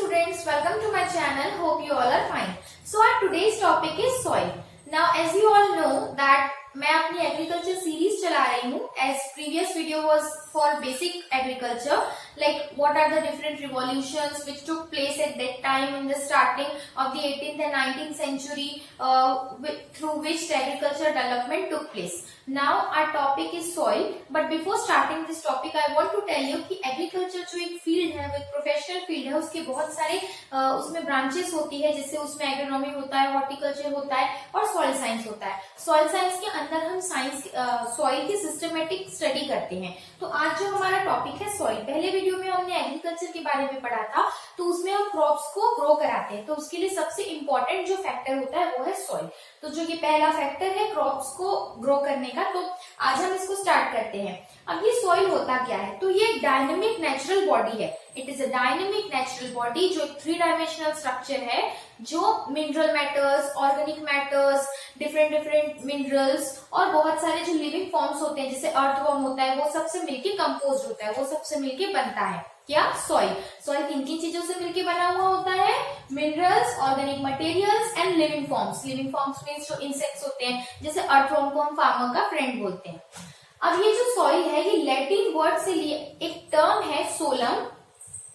students, welcome to my channel. Hope you all are fine. So our today's topic is soil. Now as you all know that मैं अपनी agriculture series चला रही हूँ. As previous video was for basic agriculture, like what are the different revolutions which took place at that time in the starting of the 18th and 19th century, through which the agricultural development took place. Now our topic is soil, but before starting this topic I want to tell you कि agriculture जो एक field है, वो एक professional field है. उसके बहुत सारे उसमें ब्रांचेस होती है, जिससे उसमें एग्रोनॉमी होता है, हॉर्टिकल्चर होता है और सॉइल साइंस होता है. सॉइल साइंस के अंदर हम सॉइल की सिस्टमेटिक स्टडी करते हैं. तो आज जो हमारा टॉपिक है सॉइल, पहले वीडियो में हमने एग्रीकल्चर के बारे में पढ़ा था, तो उसमें हम क्रॉप्स को ग्रो कराते हैं. तो उसके लिए सबसे इंपॉर्टेंट जो फैक्टर होता है वो है सॉइल. तो जो ये पहला फैक्टर है क्रॉप्स को ग्रो करने का, तो आज हम इसको स्टार्ट करते हैं. अब ये सॉइल होता क्या है? तो ये एक डायनेमिक नेचुरल बॉडी है. It is a dynamic natural body जो एक 3 डायमेंशनल स्ट्रक्चर है, जो mineral matters, organic matters, different minerals और बहुत सारे जो लिविंग फॉर्म्स होते हैं, जैसे अर्थवर्म होता है, वो सबसे मिलके कंपोज होता है, वो सबसे मिलके बनता है. क्या? सॉइल. सॉइल किन किन चीजों से मिलके बना हुआ होता है? Minerals, organic materials and living forms. Living forms means जो इंसेक्ट्स होते हैं, जैसे अर्थवर्म को हम फार्मर का फ्रेंड बोलते हैं. अब ये जो सॉइल है, ये लैटिन वर्ड से लिए एक टर्म है सोलम,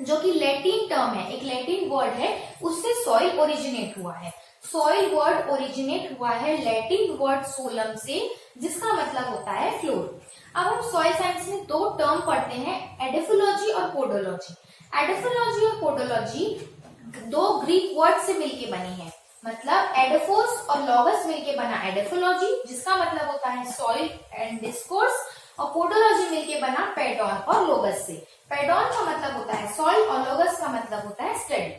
जो कि लैटिन टर्म है, एक लैटिन वर्ड है, उससे सॉइल ओरिजिनेट हुआ है. सॉइल वर्ड ओरिजिनेट हुआ है लैटिन वर्ड सोलम से, जिसका मतलब होता है फ्लोर. अब हम सॉइल साइंस में 2 टर्म पढ़ते हैं, एडिफोलॉजी और पोडोलॉजी. एडिफोलॉजी और पोडोलॉजी 2 ग्रीक वर्ड से मिलके बनी है. मतलब एडिफोस और लॉगस मिलके बना एडिफोलॉजी, जिसका मतलब होता है सॉइल एंड डिस्कोर्स, और पोडोलॉजी मिलके बना पेडॉन और लोगस से. पेडॉन का मतलब होता है सॉइल और लोगस का मतलब होता है स्टडी.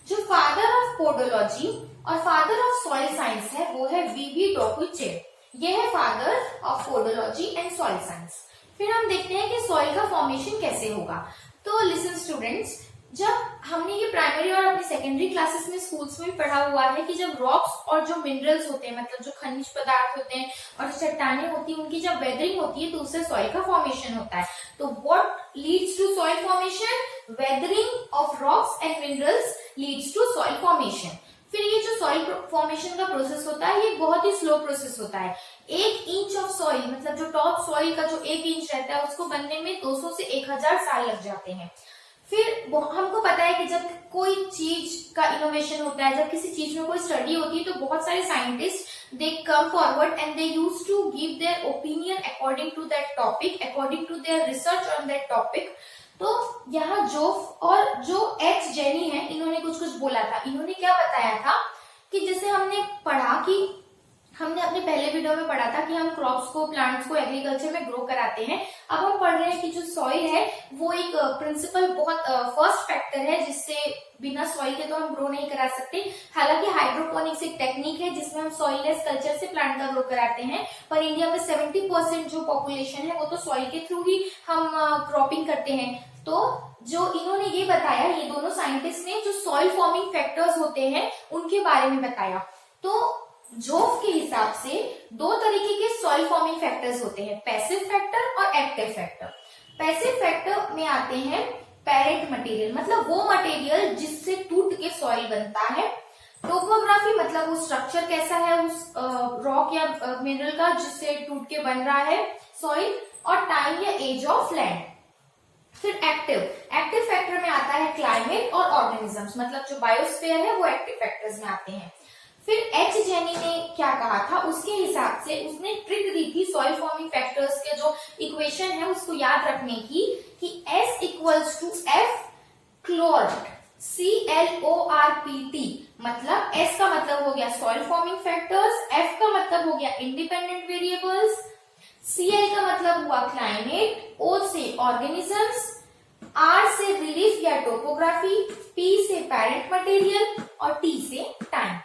जो फादर ऑफ पोडोलॉजी और फादर ऑफ सॉइल साइंस है, वो है वीवी डॉकुचे. ये है father of pedology and soil science. फिर हम देखते हैं कि सॉइल का फॉर्मेशन कैसे होगा. तो लिसन स्टूडेंट्स, जब हमने ये प्राइमरी और अपनी सेकेंडरी क्लासेस में स्कूल्स में पढ़ा हुआ है कि जब रॉक्स और जो मिनरल्स होते हैं, मतलब जो खनिज पदार्थ होते हैं और जो चट्टानें होती है, उनकी जब वेदरिंग होती है तो उससे सॉइल का फॉर्मेशन होता है. तो what leads to soil formation? Weathering of rocks and minerals leads to soil formation. फिर ये जो सॉइल फॉर्मेशन का प्रोसेस होता है, ये बहुत ही स्लो प्रोसेस होता है. 1 इंच ऑफ सॉइल, मतलब जो टॉप सॉइल का जो 1 इंच रहता है, उसको बनने में 200 से 1000 साल लग जाते हैं. फिर हमको पता है कि जब कोई चीज का इनोवेशन होता है, जब किसी चीज में कोई स्टडी होती है, तो बहुत सारे scientists they come forward and they use to give their opinion according to that topic, according to their research on that topic. तो यहाँ जोफ और जो एच जेनी है, इन्होंने कुछ बोला था. इन्होंने क्या बताया था कि जैसे हमने पढ़ा कि हमने अपने पहले वीडियो में पढ़ा था कि हम क्रॉप्स को, प्लांट्स को एग्रीकल्चर में ग्रो कराते हैं. अब हम पढ़ रहे हैं कि जो सॉइल है वो एक प्रिंसिपल, बहुत फर्स्ट फैक्टर है, जिससे बिना सॉइल के तो हम ग्रो नहीं करा सकते. हालांकि हाइड्रोपोनिक्स एक टेक्निक है जिसमें हम सॉइललेस कल्चर से प्लांट का ग्रो कराते हैं, पर इंडिया में 70% जो पॉपुलेशन है वो तो सॉइल के थ्रू ही हम क्रॉपिंग करते हैं. तो जो इन्होंने ये बताया, ये दोनों साइंटिस्ट ने जो सॉइल फॉर्मिंग फैक्टर्स होते हैं उनके बारे में बताया. तो जोफ के हिसाब से 2 तरीके के सॉइल फॉर्मिंग फैक्टर्स होते हैं, पैसिव फैक्टर और एक्टिव फैक्टर. पैसिव फैक्टर में आते हैं पेरेंट मटेरियल, मतलब वो मटेरियल जिससे टूट के सॉइल बनता है. टोपोग्राफी, मतलब वो स्ट्रक्चर कैसा है उस रॉक या मिनरल का जिससे टूट के बन रहा है सॉइल, और टाइम या एज ऑफ लैंड. फिर एक्टिव फैक्टर में आता है क्लाइमेट और ऑर्गेनिजम्स, मतलब जो बायोस्फीयर है वो एक्टिव फैक्टर्स में आते हैं. फिर एच जेनी ने क्या कहा था, उसके हिसाब से उसने ट्रिक दी थी सॉइल फॉर्मिंग फैक्टर्स के जो इक्वेशन है उसको याद रखने की, कि S equals to F clorpt CLORPT. मतलब S का मतलब हो गया सॉइल फॉर्मिंग फैक्टर्स, F का मतलब हो गया इंडिपेंडेंट वेरिएबल्स, Cl का मतलब हुआ क्लाइमेट, O से ऑर्गेनिजम्स, R से रिलीफ या टोपोग्राफी, P से पेरेंट मटेरियल और T से टाइम.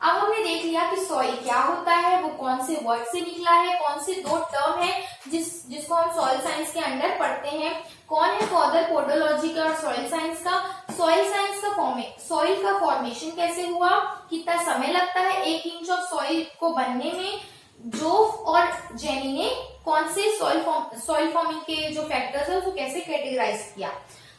अब हमने देख लिया कि सॉइल क्या होता है, वो कौन से वर्ड से निकला है, कौन से 2 टर्म है जिसको हम सॉइल साइंस के अंडर पढ़ते हैं. कौन है फादर पोडोलॉजी का और सॉइल साइंस का. सॉइल साइंस का सॉइल का फॉर्मेशन कैसे हुआ, कितना समय लगता है 1 इंच ऑफ सॉइल को बनने में. जोफ और जेनी ने कौन से सॉइल फॉर्मिंग के जो फैक्टर्स है उसको कैसे कैटेगराइज किया.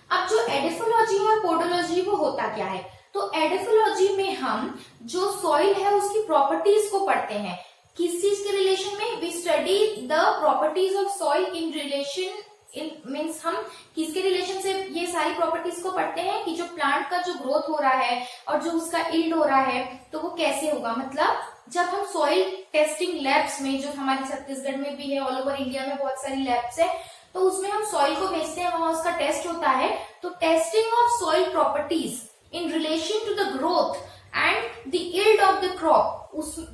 अब जो एडिफोलॉजी और पोडोलॉजी वो होता क्या है, तो एडिफोलॉजी में हम जो सॉइल है उसकी प्रॉपर्टीज को पढ़ते हैं। किस चीज के रिलेशन में? We study the properties of soil in relation, in means हम किसके रिलेशन से ये सारी प्रॉपर्टीज को पढ़ते हैं कि जो प्लांट का जो ग्रोथ हो रहा है और जो उसका इल्ड हो रहा है तो वो कैसे होगा। मतलब जब हम सॉइल टेस्टिंग लैब्स में, जो हमारे छत्तीसगढ़ में भी है, ऑल ओवर इंडिया में बहुत सारी लैब्स है, तो उसमें हम सॉइल को भेजते हैं, वहां उसका टेस्ट होता है। तो testing of soil properties in relation to the growth and the yield of the crop,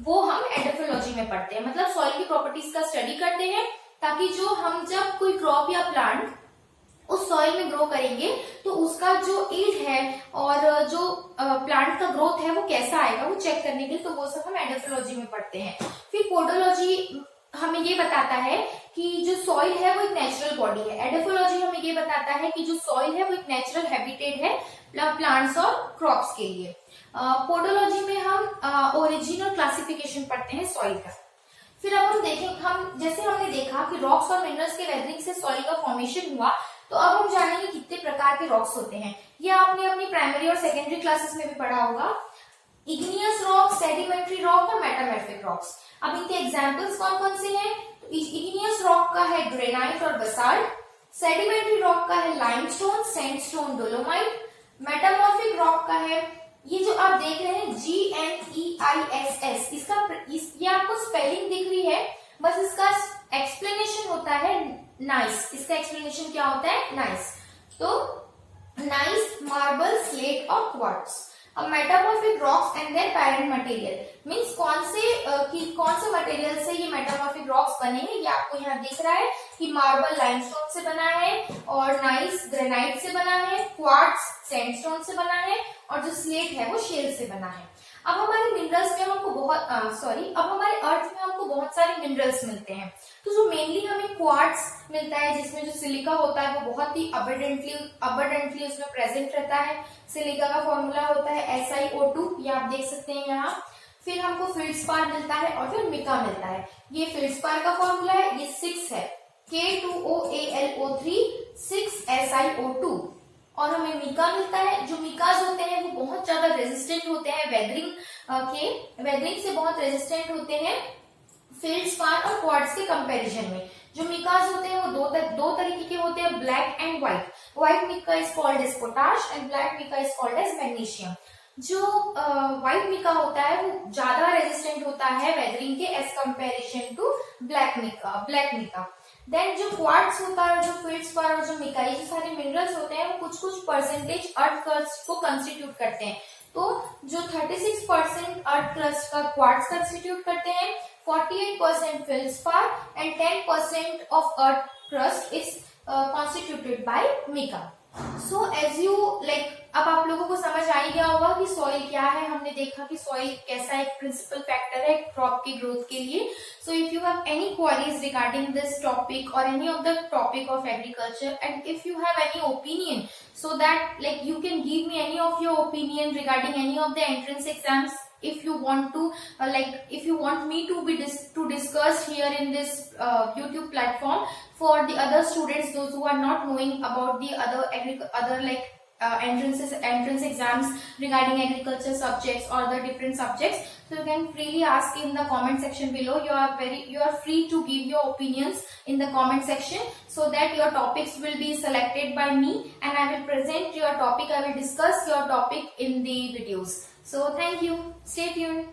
वो हम एडिफोलॉजी में पढ़ते हैं। मतलब सॉइल की प्रॉपर्टीज का स्टडी करते हैं ताकि जो हम जब कोई क्रॉप या प्लांट उस सॉइल में ग्रो करेंगे तो उसका जो यील्ड है और जो प्लांट का ग्रोथ है वो कैसा आएगा वो चेक करने के लिए, तो वो सब हम एडिफोलॉजी में पढ़ते हैं। फिर पोडोलॉजी हमें ये बताता है कि जो सॉइल है वो एक नेचुरल बॉडी है। एडिफोलॉजी हमें ये बताता है कि जो सॉइल है वो एक नेचुरल हैबिटेट है प्लांट्स और क्रॉप्स के लिए। पोडोलॉजी में हम ओरिजिन और क्लासिफिकेशन पढ़ते हैं सॉइल का। फिर अब हम देखें, हम जैसे हमने देखा कि रॉक्स और मिनरल्स के वेदरिंग से सॉइल का फॉर्मेशन हुआ, तो अब हम जानेंगे कितने प्रकार के रॉक्स होते हैं। ये आपने अपनी प्राइमरी और सेकेंडरी क्लासेस में भी पढ़ा होगा। इग्नियस रॉक, सेडिमेंट्री रॉक और मेटामॉर्फिक रॉक्स। अब इनके एग्जांपल्स कौन कौन से हैं? तो इग्नियस रॉक का है ग्रेनाइट और बसाल्ट, सेडिमेंट्री रॉक का है limestone, sandstone, dolomite. Metamorphic rock का है ये जो आप देख रहे हैं GNEISS, ये आपको स्पेलिंग दिख रही है, बस इसका एक्सप्लेनेशन होता है नाइस। इसका एक्सप्लेनेशन क्या होता है? नाइस। तो नाइस, मार्बल, स्लेट और क्वार्ट्ज। अब metamorphic rocks and their parent material means कौन से मटेरियल से ये मेटामॉर्फिक रॉक्स बने हैं। ये आपको यहाँ दिख रहा है कि मार्बल लाइमस्टोन से बना है और नाइस ग्रेनाइट से बना है, क्वार्ट्ज सैंडस्टोन से बना है और जो स्लेट है वो शेल से बना है। अब हमारे मिनरल्स में हमको अब हमारे अर्थ में हमको बहुत सारे मिनरल्स मिलते हैं। तो जो मेनली हमें क्वार्ट्ज मिलता है जिसमें जो सिलिका होता है वो बहुत ही अबंडेंटली उसमें प्रेजेंट रहता है। सिलिका का फॉर्मूला होता है SiO2, ये आप देख सकते हैं यहाँ। फिर हमको फील्डस्पार मिलता है और फिर मिका मिलता है। ये फील्डस्पार का फॉर्मूला है, ये 6 है, K2OAlO3 6SiO2। और हमें मिका मिलता है। जो मिकाज होते हैं वो बहुत ज्यादा रेजिस्टेंट होते हैं, वेदरिंग से बहुत रेजिस्टेंट होते हैं फील्डस्पार और क्वार्ट्ज के कंपैरिजन में। जो मिकाज होते हैं वो दो तरीके के होते हैं, black and white. White mica is called as potash and black mica is called as magnesium. जो व्हाइट मिका होता है वो ज्यादा रेजिस्टेंट होता है वेदरिंग के as comparison to black mica. Then जो क्वार्ट्ज होता है, जो फील्डस्पार और जो मिका, ये जो सारे मिनरल्स होते हैं वो कुछ परसेंटेज अर्थ क्रस्ट को कंस्टिट्यूट करते हैं। तो जो 36% अर्थ क्रस्ट का क्वार्ट्ज कंस्टिट्यूट करते हैं, 48% feldspar and 10% of earth crust is constituted by mica. So as you like, अब आप लोगों को समझ आ ही गया होगा कि सॉइल क्या है। हमने देखा कि सॉइल कैसा एक प्रिंसिपल फैक्टर है क्रॉप की ग्रोथ के लिए। So if you have any queries regarding this topic और any of the topic of agriculture and if you have any opinion, so that like you can give me any of your opinion regarding any of the entrance exams. If you want to if you want me to discuss here in this YouTube platform for the other students, those who are not knowing about the other entrance exams regarding agriculture subjects or the different subjects, so you can freely ask in the comment section below. You are free to give your opinions in the comment section so that your topics will be selected by me and I will present your topic, I will discuss your topic in the videos. So thank you, stay tuned.